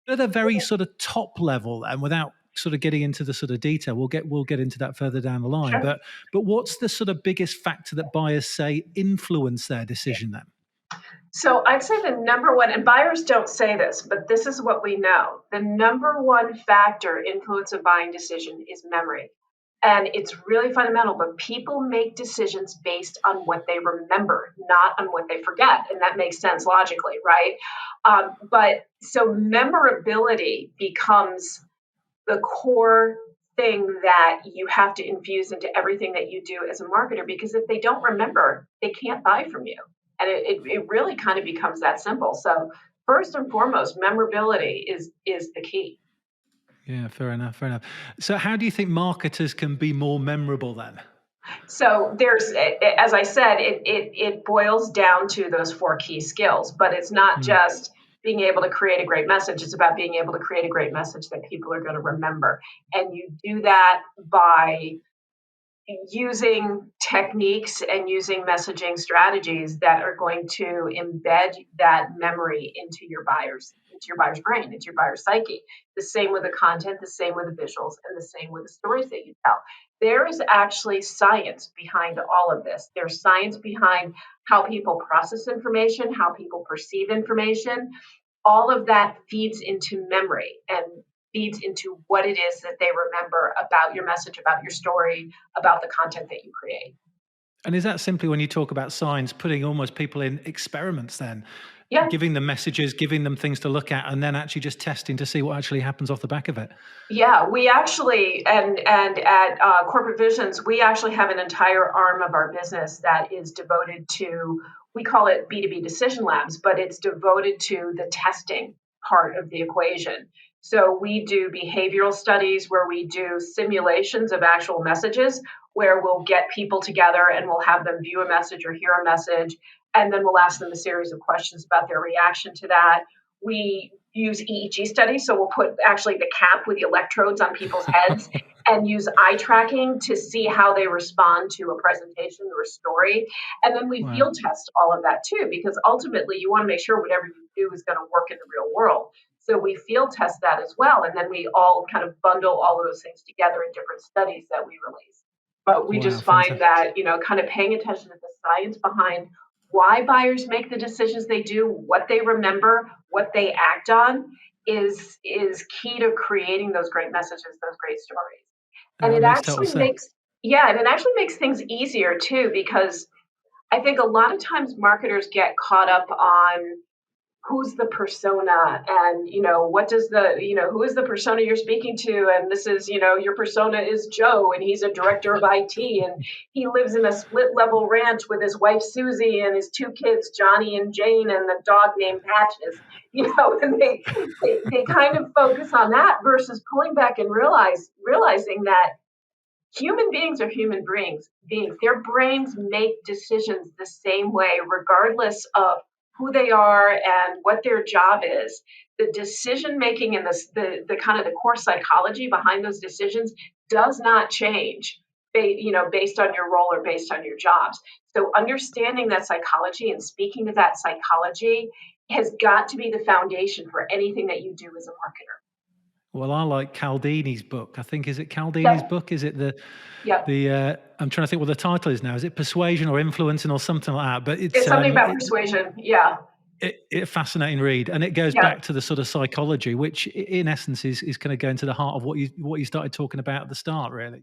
At a very sort of top level, and without sort of getting into the sort of detail, we'll get into that further down the line. Sure. But what's the sort of biggest factor that buyers say influence their decision then? So I'd say the number one, and buyers don't say this, but this is what we know. The number one factor influence a buying decision is memory. And it's really fundamental, but people make decisions based on what they remember, not on what they forget. And that makes sense logically, right? But so memorability becomes the core thing that you have to infuse into everything that you do as a marketer, because if they don't remember, they can't buy from you. And it really kind of becomes that simple. So first and foremost, memorability is the key. Yeah, fair enough, fair enough. So how do you think marketers can be more memorable then? So there's, as I said, it boils down to those four key skills, but it's not Mm. just being able to create a great message. It's about being able to create a great message that people are going to remember. And you do that by using techniques and using messaging strategies that are going to embed that memory into your buyer's brain, into your buyer's psyche. The same with the content, the same with the visuals, and the same with the stories that you tell. There is actually science behind all of this. There's science behind how people process information, how people perceive information. All of that feeds into memory and feeds into what it is that they remember about your message, about your story, about the content that you create. And is that simply when you talk about science, putting almost people in experiments then, Yeah, giving them messages, giving them things to look at, and then actually just testing to see what actually happens off the back of it? yeah. We actually, and at Corporate Visions, we actually have an entire arm of our business that is devoted to. We call it B2B Decision Labs, but it's devoted to the testing part of the equation. So we do behavioral studies where we do simulations of actual messages, where we'll get people together and we'll have them view a message or hear a message, and then we'll ask them a series of questions about their reaction to that. We use EEG studies, so we'll put actually the cap with the electrodes on people's heads and use eye tracking to see how they respond to a presentation or a story. And then we Wow. field test all of that too, because ultimately you want to make sure whatever you do is going to work in the real world. So we field test that as well. And then we all kind of bundle all of those things together in different studies that we release. But we Wow, just find fantastic. that, kind of paying attention to the science behind why buyers make the decisions they do, what they remember, what they act on is key to creating those great messages, those great stories. And That makes total sense. and it actually makes things easier too, because I think a lot of times marketers get caught up on who's the persona and what does the who is the persona you're speaking to, and this is your persona is Joe and he's a director of IT and he lives in a split level ranch with his wife Susie and his two kids Johnny and Jane and the dog named Patches. And they kind of focus on that versus pulling back and realizing that human beings are human beings. Their brains make decisions the same way, regardless of who they are and what their job is. The decision making and the kind of the core psychology behind those decisions does not change, based on your role or based on your jobs. So understanding that psychology and speaking to that psychology has got to be the foundation for anything that you do as a marketer. Well, I like Caldini's book. I think, is it Caldini's Yep. book? Is it Yep. I'm trying to think what the title is now. Is it Persuasion or Influencing or something like that? But It's something about persuasion. Yeah. a fascinating read, and it goes Yeah. back to the sort of psychology, which in essence is kind of going to the heart of what you started talking about at the start, really.